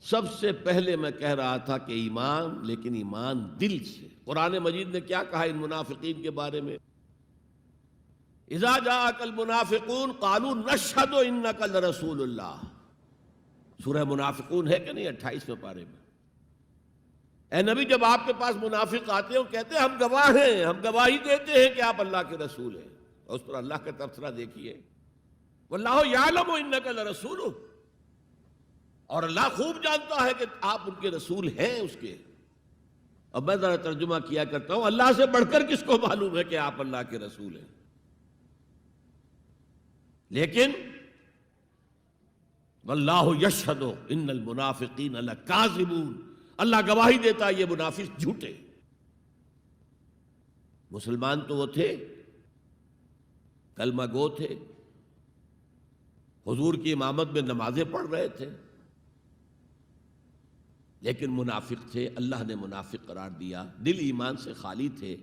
سب سے پہلے میں کہہ رہا تھا کہ ایمان، لیکن ایمان دل سے۔ قرآن مجید نے کیا کہا ان منافقین کے بارے میں؟ اذا جاءک المنافقون قالوا نشہد انک لرسول اللہ۔ سورہ منافقون ہے کہ نہیں 28ویں پارے میں؟ اے نبی، جب آپ کے پاس منافق آتے ہیں وہ کہتے ہیں ہم گواہ ہیں، ہم گواہی دیتے ہیں کہ آپ اللہ کے رسول ہیں، اور اس پر اللہ کا تبصرہ دیکھیے، واللہ یعلم انک لرسولہ، اور اللہ خوب جانتا ہے کہ آپ ان کے رسول ہیں اس کے۔ اب میں ذرا ترجمہ کیا کرتا ہوں، اللہ سے بڑھ کر کس کو معلوم ہے کہ آپ اللہ کے رسول ہیں؟ لیکن واللہ یشہد ان المنافقین لکاذبون، اللہ گواہی دیتا ہے یہ منافق جھوٹے۔ مسلمان تو وہ تھے، کلمہ گو تھے، حضور کی امامت میں نمازیں پڑھ رہے تھے، لیکن منافق تھے۔ اللہ نے منافق قرار دیا، دل ایمان سے خالی تھے،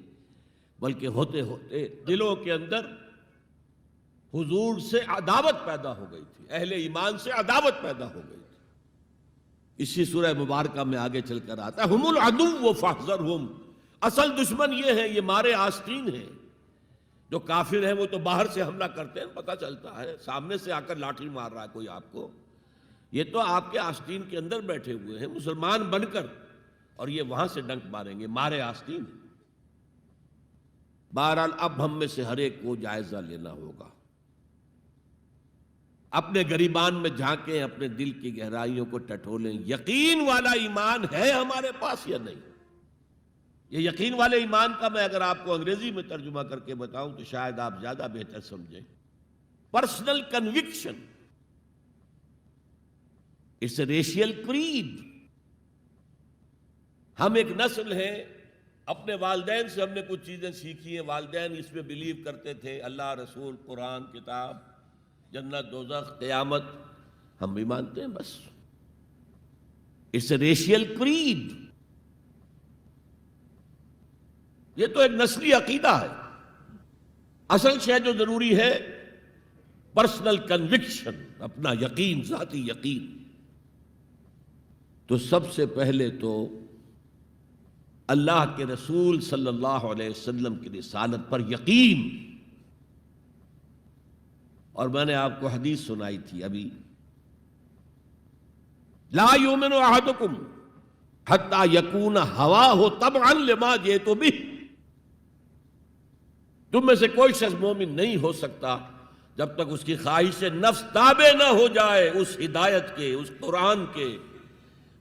بلکہ ہوتے ہوتے دلوں کے اندر حضور سے عداوت پیدا ہو گئی تھی، اہل ایمان سے عداوت پیدا ہو گئی تھی۔ اسی سورہ مبارکہ میں آگے چل کر آتا ہے ہم العدو فاحذرہم، اصل دشمن یہ ہے، یہ مارے آستین ہیں۔ جو کافر ہیں وہ تو باہر سے حملہ کرتے ہیں، پتہ چلتا ہے، سامنے سے آ کر لاٹھی مار رہا ہے کوئی آپ کو، یہ تو آپ کے آستین کے اندر بیٹھے ہوئے ہیں مسلمان بن کر، اور یہ وہاں سے ڈنک ماریں گے، مارے آستین۔ بہرحال اب ہم میں سے ہر ایک کو جائزہ لینا ہوگا، اپنے گریبان میں جھانکیں، اپنے دل کی گہرائیوں کو ٹٹولیں، یقین والا ایمان ہے ہمارے پاس یا نہیں؟ یہ یقین والے ایمان کا میں اگر آپ کو انگریزی میں ترجمہ کر کے بتاؤں تو شاید آپ زیادہ بہتر سمجھیں۔ Personal conviction, it's a racial creed. ہم ایک نسل ہیں، اپنے والدین سے ہم نے کچھ چیزیں سیکھی ہیں، والدین اس میں بلیو کرتے تھے، اللہ، رسول، قرآن، کتاب، جنت، دوزخ، قیامت، ہم بھی مانتے ہیں، بس اٹس اے ریشیل کریڈ۔ یہ تو ایک نسلی عقیدہ ہے۔ اصل شے جو ضروری ہے پرسنل کنوکشن، اپنا یقین، ذاتی یقین۔ تو سب سے پہلے تو اللہ کے رسول صلی اللہ علیہ وسلم کی رسالت پر یقین۔ اور میں نے آپ کو حدیث سنائی تھی ابھی، لا یؤمن احدکم حتی یکون ہواہ تبعا لما جئت بہ۔ تم میں سے کوئی شخص مومن نہیں ہو سکتا جب تک اس کی خواہش نفس تابع نہ ہو جائے اس ہدایت کے، اس قرآن کے،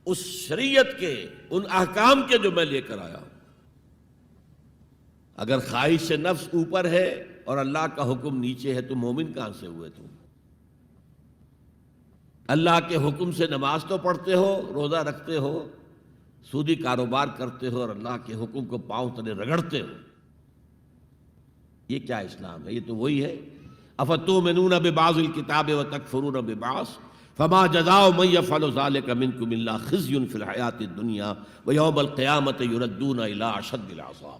اس شریعت کے، ان احکام کے جو میں لے کر آیا ہوں۔ اگر خواہش نفس اوپر ہے اور اللہ کا حکم نیچے ہے تو مومن کہاں سے ہوئے تم؟ اللہ کے حکم سے نماز تو پڑھتے ہو، روزہ رکھتے ہو، سودی کاروبار کرتے ہو، اور اللہ کے حکم کو پاؤں تلے رگڑتے ہو۔ یہ کیا اسلام ہے؟ یہ تو وہی ہے، افتؤمنون ببعض الکتاب وتکفرون ببعض فما جزاء من يفعل ذلك منكم الا خزي في الحياة الدنيا ويوم القيامة يردون الى اشد العذاب۔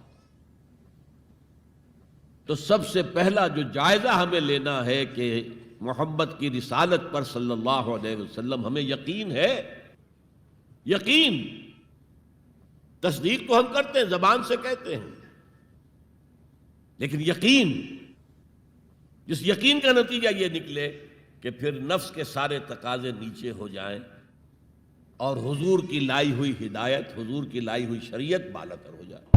تو سب سے پہلا جو جائزہ ہمیں لینا ہے کہ محمد کی رسالت پر صلی اللہ علیہ وسلم ہمیں یقین ہے۔ یقین، تصدیق تو ہم کرتے ہیں، زبان سے کہتے ہیں، لیکن یقین، جس یقین کا نتیجہ یہ نکلے کہ پھر نفس کے سارے تقاضے نیچے ہو جائیں اور حضور کی لائی ہوئی ہدایت، حضور کی لائی ہوئی شریعت بالاتر ہو جائے۔